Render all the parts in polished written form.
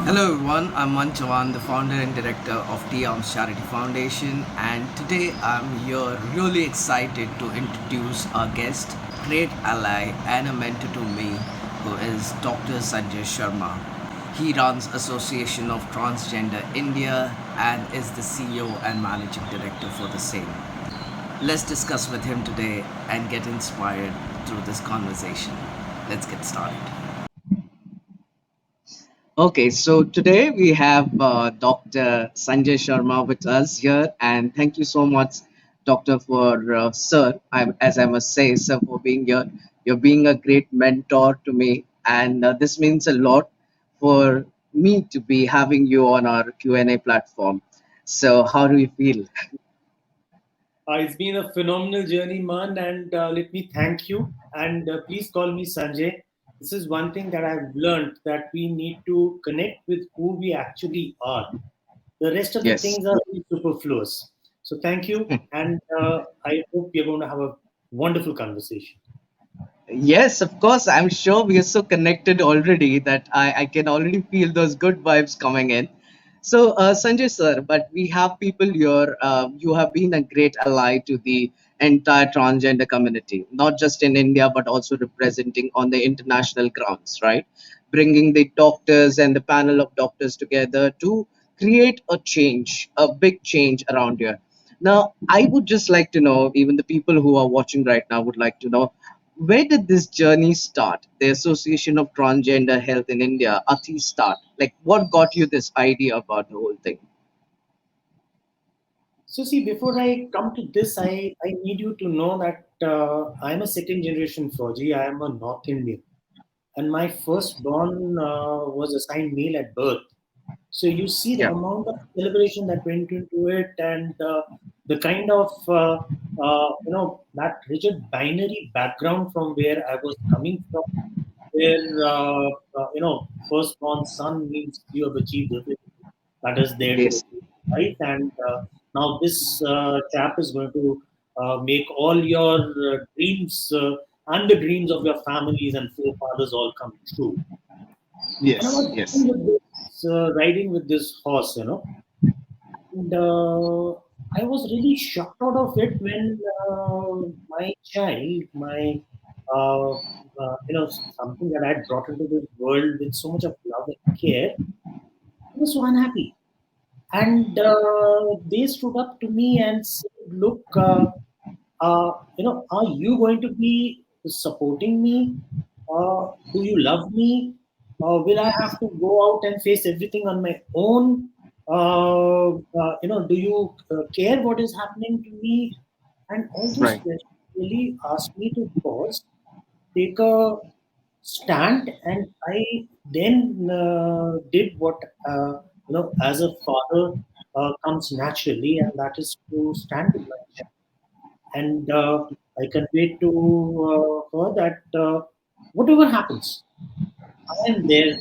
Hello everyone, I'm Manchavan, the founder and director of Talms Charity Foundation, and today I'm here really excited to introduce our guest, great ally and a mentor to me, who is Dr. Sanjay Sharma. He runs Association of Transgender India and is the CEO and managing director for the same. Let's discuss with him today and get inspired through this conversation. Let's get started. Okay, so today we have Dr. Sanjay Sharma with us here, and thank you so much, Doctor, for sir. As I must say, sir, for being here. You're being a great mentor to me, and this means a lot for me to be having you on our Q&A platform. So, how do you feel? It's been a phenomenal journey, man, and let me thank you. And please call me Sanjay. This is one thing that I've learned that we need to connect with who we actually are. The rest of the Yes. things are really superfluous. So thank you, and I hope we're going to have a wonderful conversation. Yes, of course. I'm sure we are so connected already that I can already feel those good vibes coming in. So, Sanjay sir, but we have people here. You have been a great ally to the entire transgender community, not just in India, but also representing on the international grounds, right? Bringing the doctors and the panel of doctors together to create a change, a big change around here. Now, I would just like to know, even the people who are watching right now would like to know, where did this journey start? The Association of Transgender Health in India, ATHI start. Like, what got you this idea about the whole thing? So, see, before I come to this, I need you to know that I'm a second generation Fauji. I am a North Indian. And my firstborn was assigned male at birth. So you see the Yeah. amount of celebration that went into it, and the kind of that rigid binary background from where I was coming from, where firstborn son means you have achieved everything that is there to Yes. achieve, right? And now this chap is going to make all your dreams and the dreams of your families and forefathers all come true. And I Yes. was Yes. riding with this horse, and I was really shocked out of it when my child, something that I had brought into this world with so much of love and care, I was so unhappy. And they stood up to me and said, "Look, are you going to be supporting me? Do you love me? Will I have to go out and face everything on my own? Do you care what is happening to me?" And all those Right. questions really asked me to pause, take a stand, and I then did what as a father comes naturally, and that is to stand with my child. And I conveyed to her that whatever happens, I am there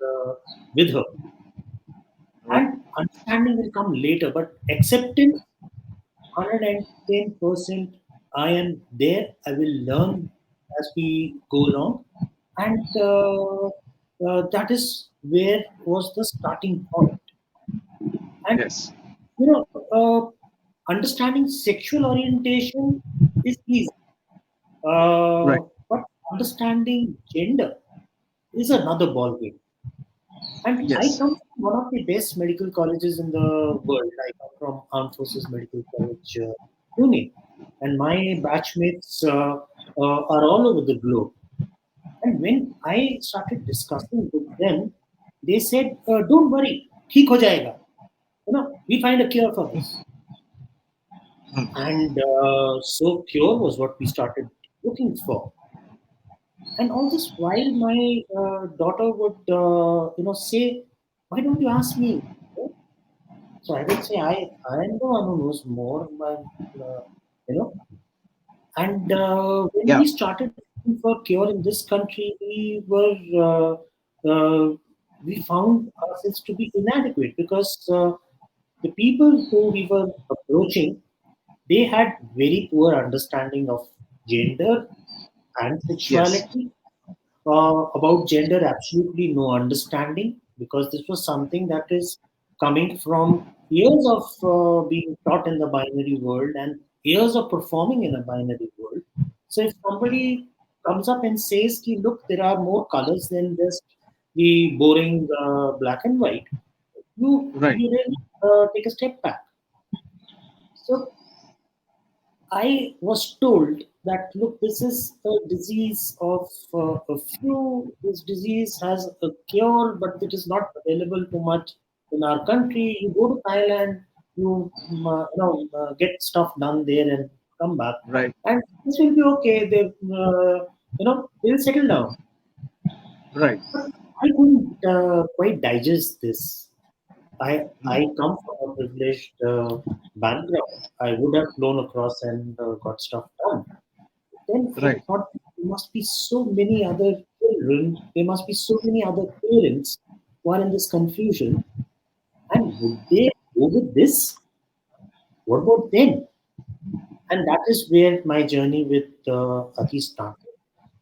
uh, with her, Right. and understanding will come later. But acceptance, 110%, I am there. I will learn as we go along, and that is where was the starting point. And Yes. you know, understanding sexual orientation is easy, Right. but understanding gender is another ballgame. And I Yes. come from one of the best medical colleges in the world. I come from Armed Forces Medical College, Pune, and my batchmates are all over the globe. And when I started discussing with them, they said, "Don't worry, ठीक हो जाएगा. We find a cure for this." And so cure was what we started looking for. And all this while, my daughter would, say, "Why don't you ask me?" So I would say, I am the one who knows more, uh, you know. And when Yeah. we started looking for cure in this country, we found ourselves to be inadequate because the people who we were approaching, they had very poor understanding of gender and Yes. sexuality. About gender, absolutely no understanding. because this was something that is coming from years of being taught in the binary world and years of performing in a binary world. So if somebody comes up and says, "Ki, look, there are more colors than just the boring black and white," Right. you really take a step back. So I was told that, look, this is a disease of a few. This disease has a cure, but it is not available too much in our country. You go to Thailand, get stuff done there and come back, Right. and this will be okay. They'll settle down. Right. But I couldn't quite digest this. I come from a privileged background. I would have flown across and got stuff done. Then I Right. thought there must be so many other children, there must be so many other parents who are in this confusion. And would they go with this? What about them? And that is where my journey with Ati started.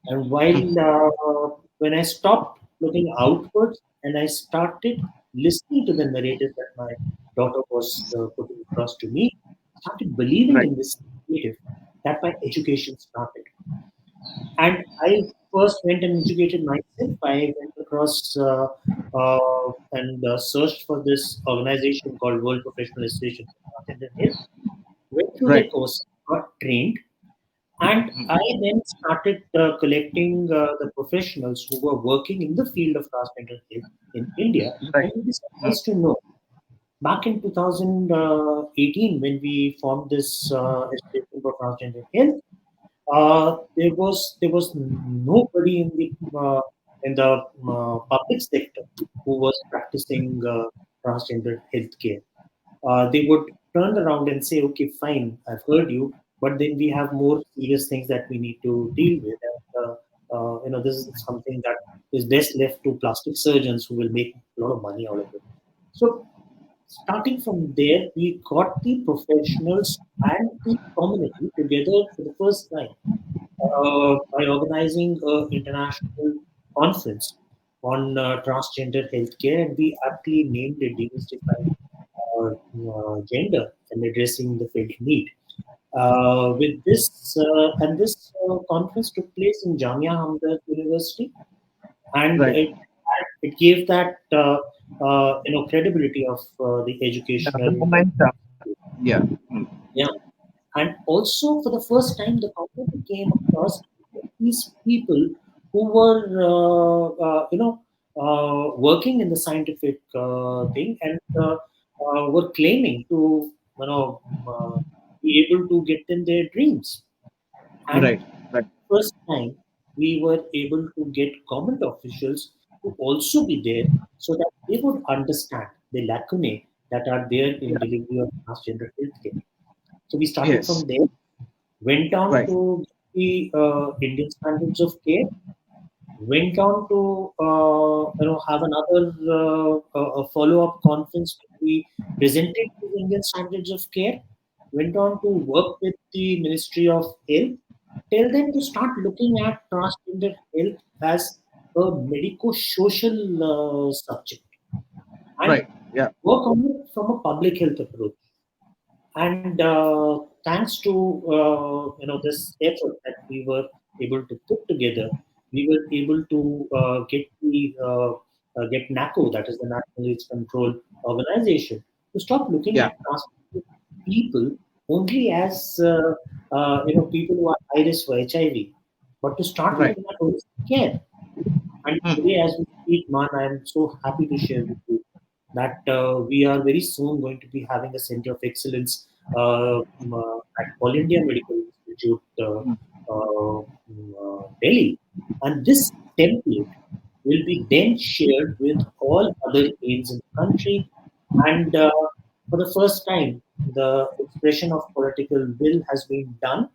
And when I stopped looking outwards and I started listening to the narrative that my daughter was putting across to me, I started believing Right. in this narrative that my education started. And I first went and educated myself. I went across and searched for this organization called World Professional Association for Transgender Health. Went through their Right. course, got trained, and I then started collecting the professionals who were working in the field of transgender health in India. Right. And you'll be surprised to know, back in 2018, when we formed this Association for Transgender Health, there was nobody in the public sector who was practicing transgender healthcare. They would turn around and say, "Okay, fine, I've heard you, but then we have more serious things that we need to deal with. And, this is something that is best left to plastic surgeons who will make a lot of money out of it." So, starting from there, we got the professionals and the community together for the first time by organizing an international conference on transgender healthcare, and we aptly named it Demystifying Gender and Addressing the Felt Need. With this, and this conference took place in Jamia Hamdard University, and Right. it gave that credibility of the The educational. momentum. Yeah. Yeah. And also, for the first time, the community came across these people who were, working in the scientific thing and were claiming to, be able to get them their dreams. And Right. Right. first time, we were able to get government officials to also be there so that they would understand the lacunae that are there in Yeah. delivery of transgender healthcare. So we started Yes. from there, went on Right. to the Indian standards of care, went on to have another a follow-up conference where we presented the Indian standards of care, went on to work with the Ministry of Health, tell them to start looking at transgender health as a medico-social subject and Right. Yeah. work on it from a public health approach. And thanks to this effort that we were able to put together, we were able to get NACO, that is the National AIDS Control Organization, to stop looking Yeah. at transgender people only as people who are high risk for HIV, but to start Right. looking at holistic care. And today, as we speak, man, I am so happy to share with you that we are very soon going to be having a center of excellence at All India Medical Institute, Delhi. And this template will be then shared with all other aims in the country. And for the first time, the expression of political will has been done,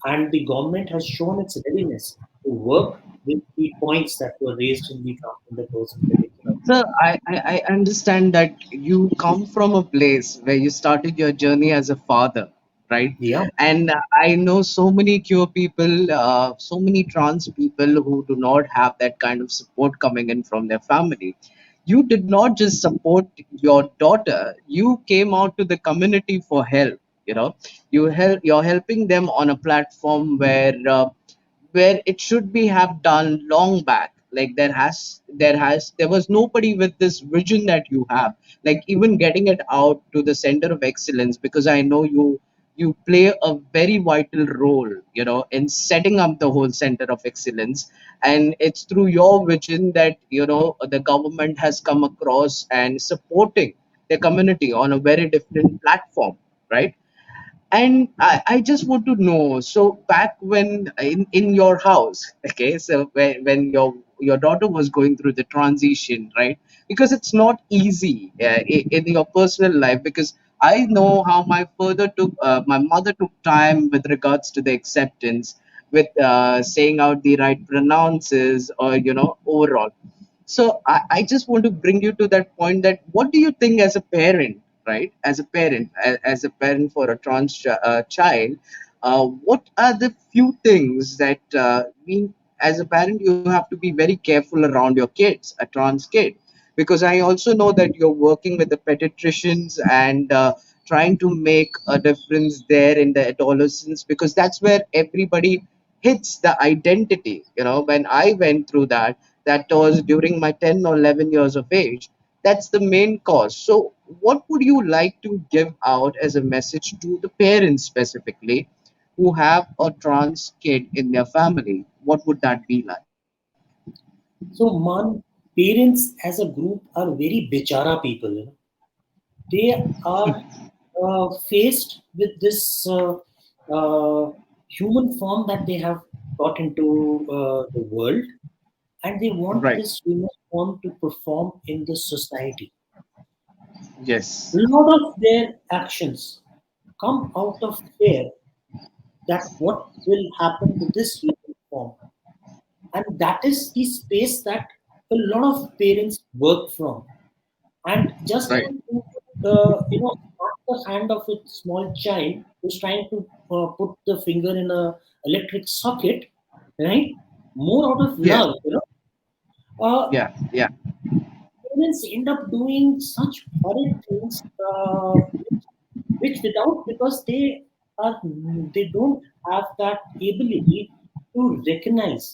and the government has shown its readiness to work with the points that were raised in the transgender person curriculum. So I understand that you come from a place where you started your journey as a father, right? Yeah, And I know so many queer people, so many trans people who do not have that kind of support coming in from their family. you did not just support your daughter, you came out to the community for help. You're helping them on a platform where it should be have done long back. Like there was nobody with this vision that you have, like even getting it out to the center of excellence, because I know you play a very vital role, in setting up the whole center of excellence. And it's through your vision that the government has come across and supporting the community on a very different platform, right? And I just want to know, so back when in your house, okay, so when your daughter was going through the transition, right? Because it's not easy in your personal life, because I know how my mother took time with regards to the acceptance, with saying out the right pronounces, or overall. So I just want to bring you to that point, that what do you think as a parent, right? As a parent for a child, what are the few things that as a parent, you have to be very careful around your kids, a trans kid? Because I also know that you're working with the pediatricians and trying to make a difference there in the adolescence, because that's where everybody hits the identity. When I went through that was during my 10 or 11 years of age. That's the main cause. So what would you like to give out as a message to the parents specifically who have a trans kid in their family? What would that be like? So, man, parents as a group are very bichara people. They are faced with this human form that they have got into the world, and they want Right. this human form to perform in the society. A Yes. lot of their actions come out of fear that what will happen to this human form, and that is the space that a lot of parents work from. And just Right. not the hand of a small child who's trying to put the finger in a electric socket, right? More out of Yes. love, uh, Yeah. Yeah. parents end up doing such horrid things, which without, because they don't have that ability to recognize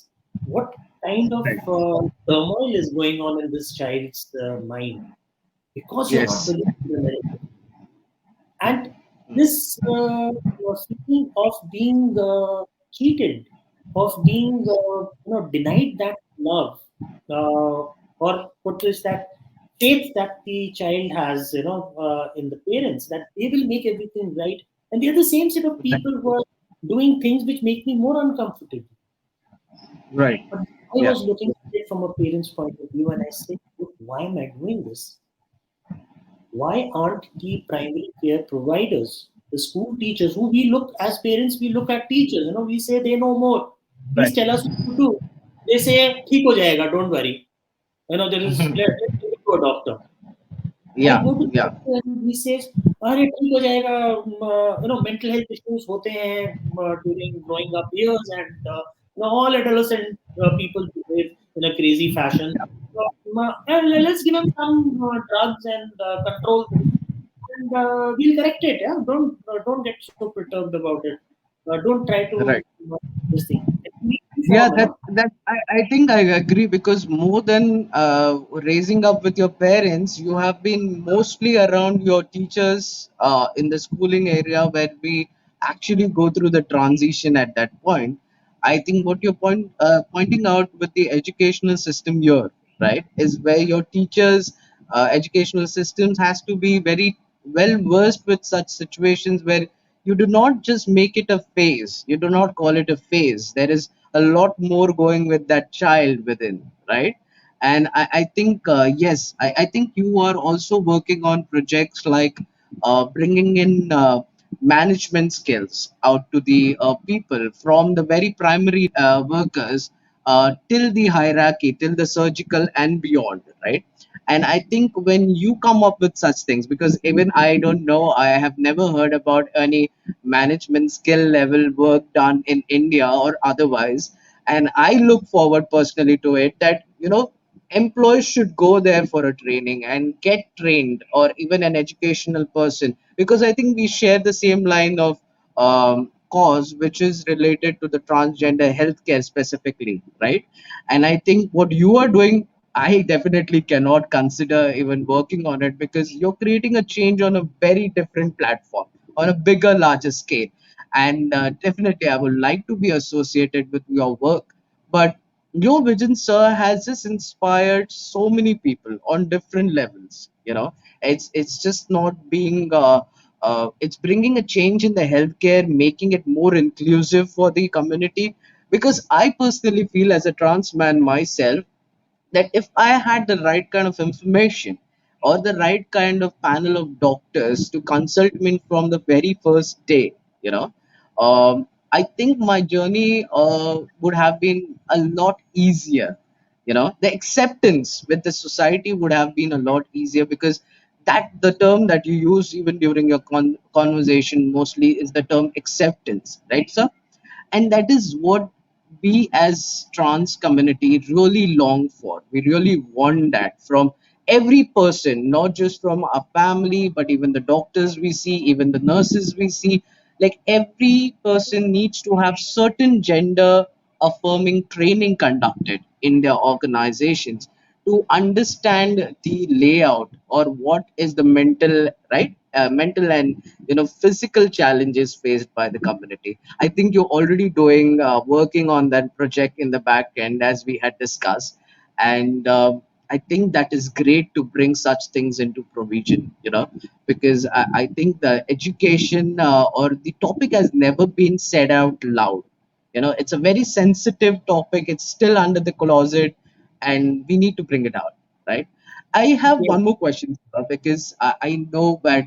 what kind of Right. turmoil is going on in this child's mind, because you're not Yes. believing the narrative. And this feeling of being cheated, of being denied that love, or what is that faith that the child has, in the parents, that they will make everything right, and they're the same set of Right. people who are doing things which make me more uncomfortable. Right. But I Yeah. was looking at it from a parent's point of view, and I said, "Look, why am I doing this? Why aren't the primary care providers, the school teachers, who we look as parents, we look at teachers, we say they know more. Please Right. tell us what to do. They say, "Theek ho jayega, don't worry. There is, let's take it to a doctor." I Yeah. go to Yeah. doctor and he says, "अरे ठीक हो जाएगा, mental health issues होते हैं during growing up years, and all adolescent people behave in a crazy fashion. So, let's give them some drugs and control this, and we'll correct it. Yeah, don't get so perturbed about it. Don't try to Right. this thing. It makes me Yeah, form, I think I agree, because more than raising up with your parents, you have been mostly around your teachers in the schooling area, where we actually go through the transition at that point. I think what you're pointing out with the educational system here, right, is where your teachers, educational systems has to be very well versed with such situations, where you do not just make it a phase, you do not call it a phase. There is a lot more going with that child within, right? And I think yes, I think you are also working on projects like bringing in management skills out to the people, from the very primary workers till the hierarchy, till the surgical and beyond, right? And I think when you come up with such things, because even I don't know, I have never heard about any management skill level work done in India or otherwise. And I look forward personally to it, that employees should go there for a training and get trained, or even an educational person, because I think we share the same line of cause, which is related to the transgender healthcare specifically, right? And I think what you are doing, I definitely cannot consider even working on it, because you're creating a change on a very different platform, on a bigger, larger scale. And definitely I would like to be associated with your work. But your vision, sir, has just inspired so many people on different levels. It's just not being it's bringing a change in the healthcare, making it more inclusive for the community. Because I personally feel, as a trans man myself, that if I had the right kind of information, or the right kind of panel of doctors to consult me from the very first day, I think my journey would have been a lot easier. The acceptance with the society would have been a lot easier, because that the term that you use even during your conversation mostly is the term acceptance, right, sir? And that is what we as trans community really long for. We really want that from every person, not just from our family, but even the doctors we see, even the nurses we see. Like, every person needs to have certain gender affirming training conducted in their organizations, to understand the layout, or what is the mental, right, mental and physical challenges faced by the community. I think you're already doing working on that project in the back end, as we had discussed. And I think that is great to bring such things into provision, because I think the education, or the topic has never been said out loud. It's a very sensitive topic, it's still under the closet, and we need to bring it out, right? I have Yes. one more question, sir, because I know that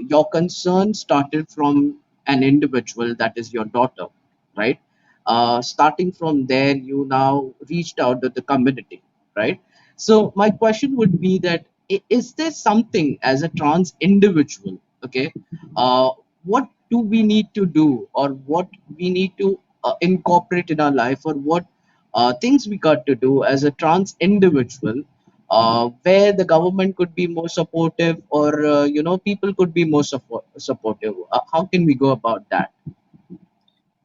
your concern started from an individual, that is your daughter, right? Starting from there, you now reached out to the community, right? So my question would be that, is there something as a trans individual, okay, uh, what do we need to do, or what we need to incorporate in our life, or what things we got to do as a trans individual, where the government could be more supportive, or people could be more supportive. How can we go about that?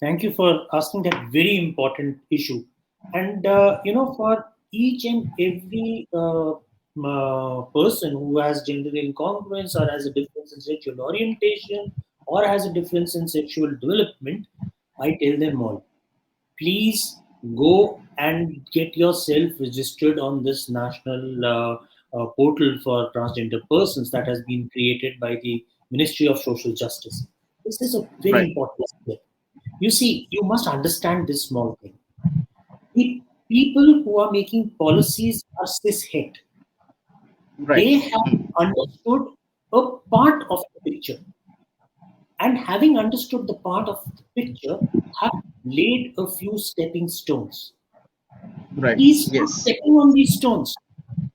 Thank you for asking that very important issue. And for each and every person who has gender incongruence, or has a difference in sexual orientation, or has a difference in sexual development, I tell them all, please go and get yourself registered on this national portal for transgender persons that has been created by the Ministry of Social Justice. This is a very Right, important step. You see, you must understand this small thing. The people who are making policies are cishet. right, They have understood a part of the picture, and having understood the part of the picture, have laid a few stepping stones. right. Please start Yes. stepping on these stones.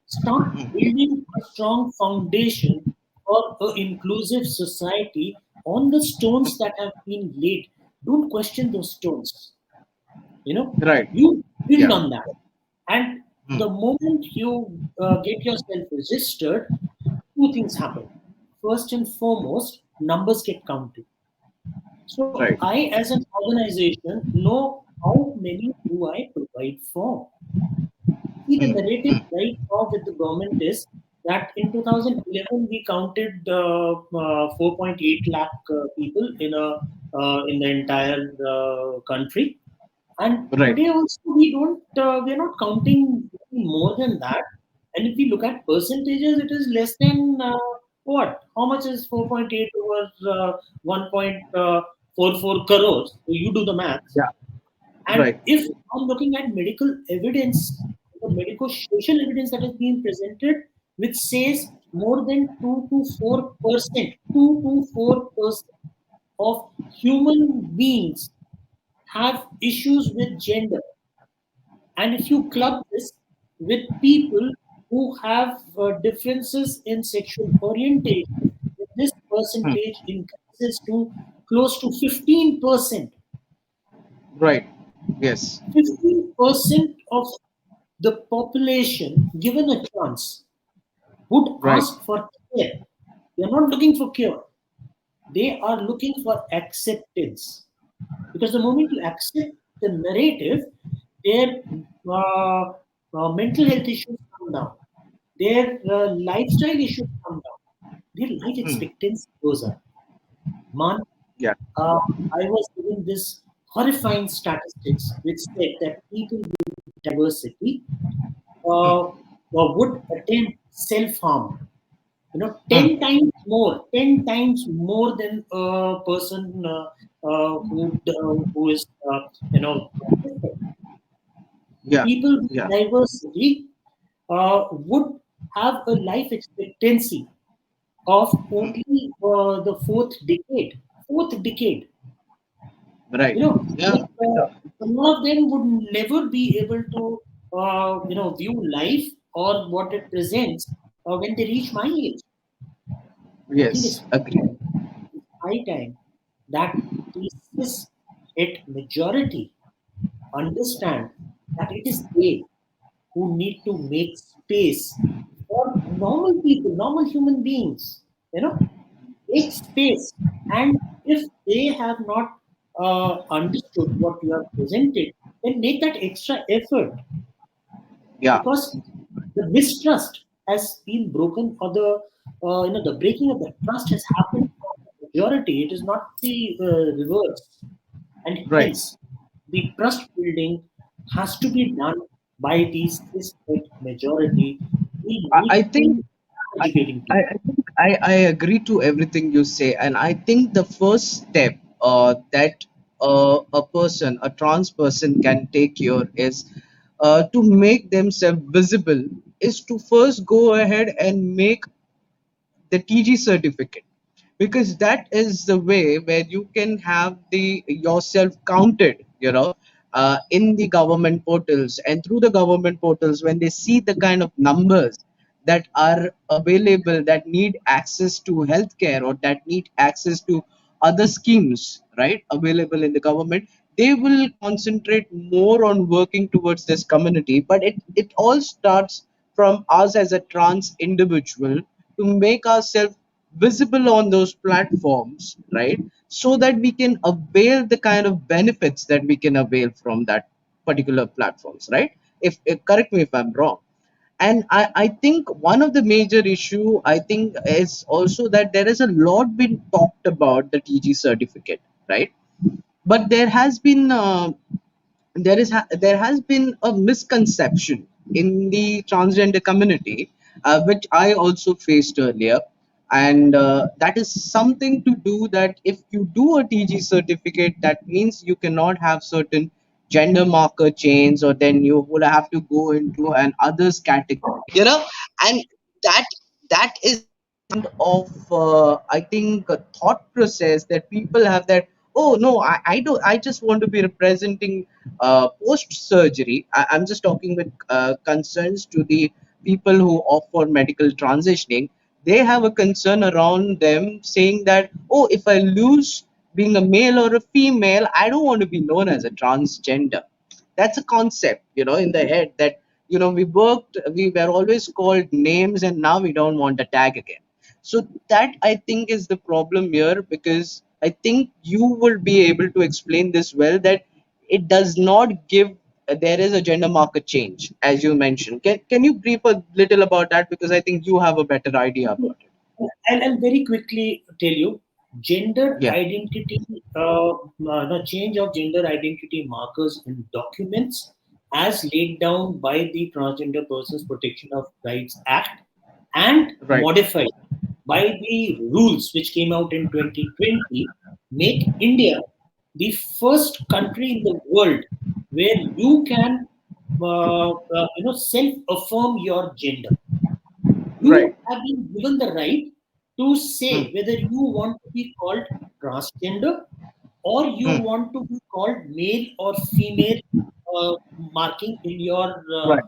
Start building a strong foundation for an inclusive society on the stones that have been laid. Don't question those stones. You know, Right. you build Yeah. on that. And Mm. the moment you get yourself registered, two things happen. First and foremost, numbers get counted. So Right. I, as an organization, know how many do I provide for. See, the Mm. narrative Mm. right now with the government is that in 2011 we counted 4.8 lakh people in the entire country, and Right. today also we're not counting any more than that. And if we look at percentages, it is less than what? How much is 4.8 over 1.44 crores? So you do the maths. Yeah. And Right. if I'm looking at medical evidence, the medical social evidence that is being presented, which says more than 2 to 4%, of human beings have issues with gender. And if you club this with people who have differences in sexual orientation, this Mm. percentage increases to close to 15%. Right. Yes. 15% of the population, given a chance, would Right. ask for care. They are not looking for cure. They are looking for acceptance. Because the moment you accept the narrative, their mental health issues come down, their lifestyle issues come down, their life Hmm. expectancy goes up. Man, Yeah. uh, I was given this horrifying statistics which said that people with diversity would attempt self-harm. 10 Hmm. times more, 10 times more than a person who is, autistic. Yeah. People with Yeah. diversity would have a life expectancy of only the fourth decade. Fourth decade. Right. Yeah. Like, some of them would never be able to, view life or what it presents when they reach my age. I think Yes. Agree. it's high time that the cis het majority understand that it is they who need to make space for normal people, normal human beings. Make space. And if they have not understood what you have presented, then make that extra effort, Yeah. because the mistrust has been broken, or the breaking of the trust has happened for the majority. It is not the reverse, and Right. hence the trust building has to be done by the cis-het majority. We I need think to educating people. I think I agree to everything you say, and I think the first step that a person, a trans person, can take here is to make themselves visible, is to first go ahead and make the TG certificate, because that is the way where you can have the yourself counted, in the government portals, and through the government portals, when they see the kind of numbers that are available, that need access to healthcare or that need access to other schemes, right, available in the government, they will concentrate more on working towards this community. But it all starts from us as a trans individual to make ourselves visible on those platforms, right? So that we can avail the kind of benefits that we can avail from that particular platforms, right? If correct me if I'm wrong. And I think one of the major issue I think is also that there is a lot been talked about the TG certificate, right? But there has been a misconception in the transgender community, which I also faced earlier, and that is something to do that if you do a TG certificate, that means you cannot have certain gender marker chains, or then you would have to go into an others category, and that that is the kind of I think a thought process that people have, that oh no, I don't, I just want to be representing post surgery. I'm just talking with concerns to the people who opt for medical transitioning. They have a concern around them saying that, oh, if I lose being a male or a female, I don't want to be known as a transgender. That's a concept, in the head, that we were always called names, and now we don't want a tag again. So that I think is the problem here, because I think you will be able to explain this well, that it does not give, there is a gender marker change, as you mentioned. Can you brief a little about that, because I think you have a better idea about it. I'll very quickly tell you, gender Yeah. identity, the change of gender identity markers in documents as laid down by the Transgender Persons Protection of Rights Act and Right. modified by the rules which came out in 2020 make India the first country in the world where you can self-affirm your gender. Right. You have been given the right to say Hmm. whether you want to be called transgender or you Hmm. want to be called male or female marking in your Right.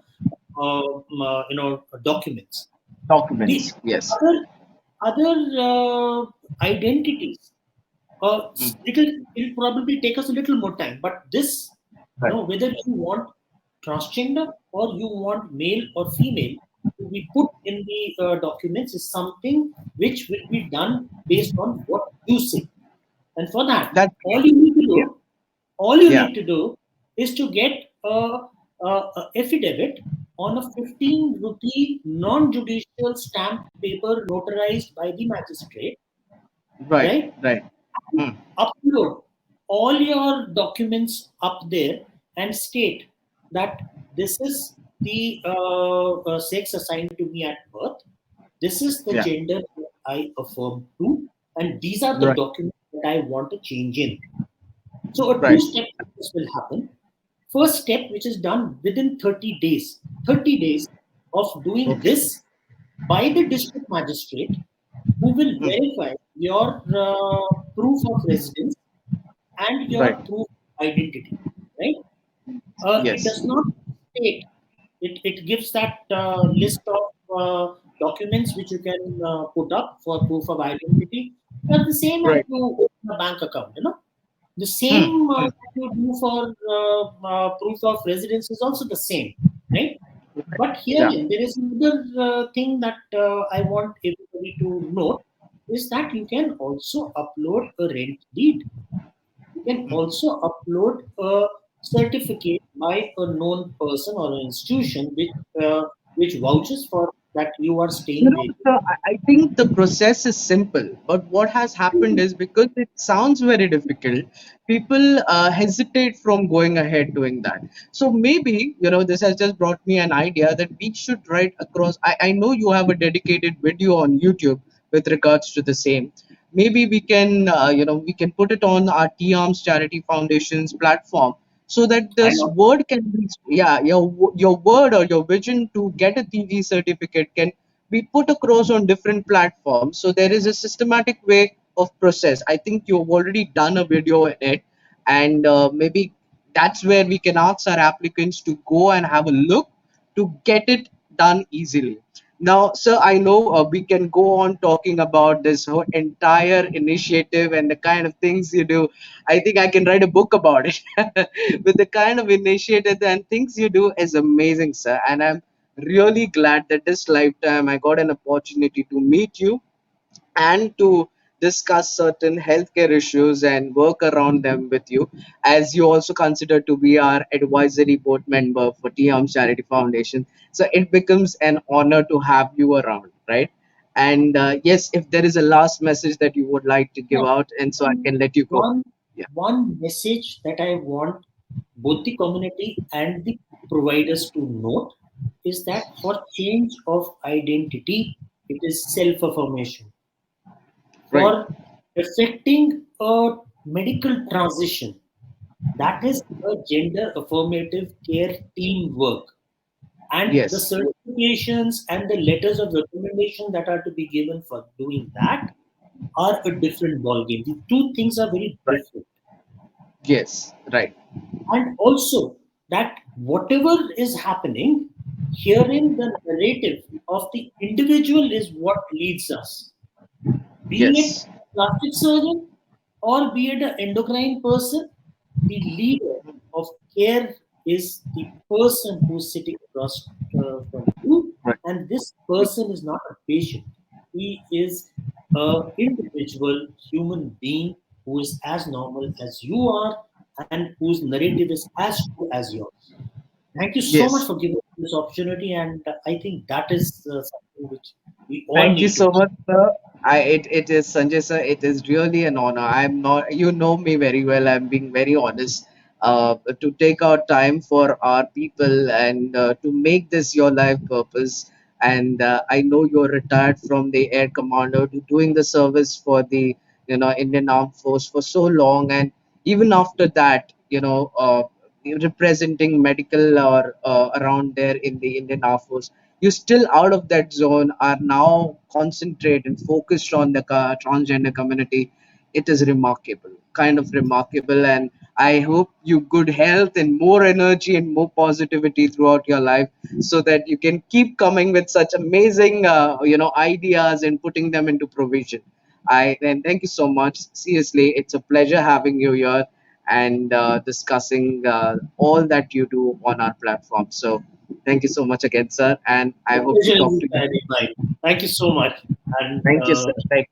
documents. The Documents. Yes. other identities, Hmm. it'll probably take us a little more time, but this, Right. whether you want transgender or you want male or female to be put in the documents is something which will be done based on what you say. And for that, That's all you need to yeah, do, all you yeah, need to do is to get a affidavit on a 15 rupee non-judicial stamped paper notarized by the magistrate, right, right? right. Hmm. Upload all your documents up there and state that this is the sex assigned to me at birth, this is the Yeah, gender that I affirm to, and these are the right, documents that I want to change in. So a right. two-step process will happen. First step, which is done within 30 days, 30 days of doing Okay. this by the district magistrate, who will Hmm. verify your proof of residence and Right. your proof of identity, right? It Yes. does not state, it gives that list of documents which you can put up for proof of identity. They're the same as Right. you open a bank account, you know. The Hmm. same Hmm. that you do for proof of residence is also the same, right? Right. But here Yeah. there is another thing that I want everybody to note is that you can also upload a rent deed. You can also upload a certificate by a known person or an institution which vouches for that you are You staying know, there. so I think the process is simple, but what has happened is because it sounds very difficult, people hesitate from going ahead doing that. So maybe, this has just brought me an idea that we should write across. I know you have a dedicated video on YouTube with regards to the same. Maybe we can put it on our T-Arms Charity Foundation's platform so that Why this not? word can be, yeah, your word or your vision to get a TG certificate can be put across on different platforms. So there is a systematic way of process. I think you've already done a video in it, and maybe that's where we can ask our applicants to go and have a look to get it done easily. Now, sir, I know we can go on talking about this whole entire initiative and the kind of things you do. I think I can write a book about it. With the kind of initiative and things you do is amazing, sir. And I'm really glad that this lifetime I got an opportunity to meet you and to discuss certain healthcare issues and work around them with you, as you also consider to be our advisory board member for T-Arms Charity Foundation. So it becomes an honor to have you around, right? And yes, if there is a last message that you would like to give No. out, and so I One, can let you go. one Yeah, one message that I want both the community and the providers to note is that for change of identity, it is self-affirmation. right. For effecting a medical transition, that is a gender affirmative care teamwork. And the Yes, certifications and the letters of recommendation that are to be given for doing that are a different ballgame. The two things are very right. different. Yes, right. And also that whatever is happening, hearing the narrative of the individual is what leads us. Be it Yes, a plastic surgeon or be it an endocrine person, the leader of care is the person who's sitting across from you, right. and this person is not a patient. He is an individual human being who is as normal as you are and whose narrative is as true as yours. Thank you so much Yes. for giving me this opportunity, and I think that is something which we all Thank you need to so achieve. much, sir. It is Sanjay, sir. It is really an honor. I'm not, you know me very well. I'm being very honest. To take out time for our people and to make this your life purpose. And I know you're retired from the air commander to doing the service for the Indian Armed Force for so long, and even after that, representing medical or around there in the Indian Armed Force, you still out of that zone are now concentrate and focused on the transgender community. It is remarkable, kind of remarkable, and I hope you good health and more energy and more positivity throughout your life, so that you can keep coming with such amazing ideas and putting them into provision. I and thank you so much. Seriously, it's a pleasure having you here, and discussing all that you do on our platform. So thank you so much again, sir, and I The hope to pleasure is talk to you. entirely mine. Thank you so much. And Thank you, sir. Thank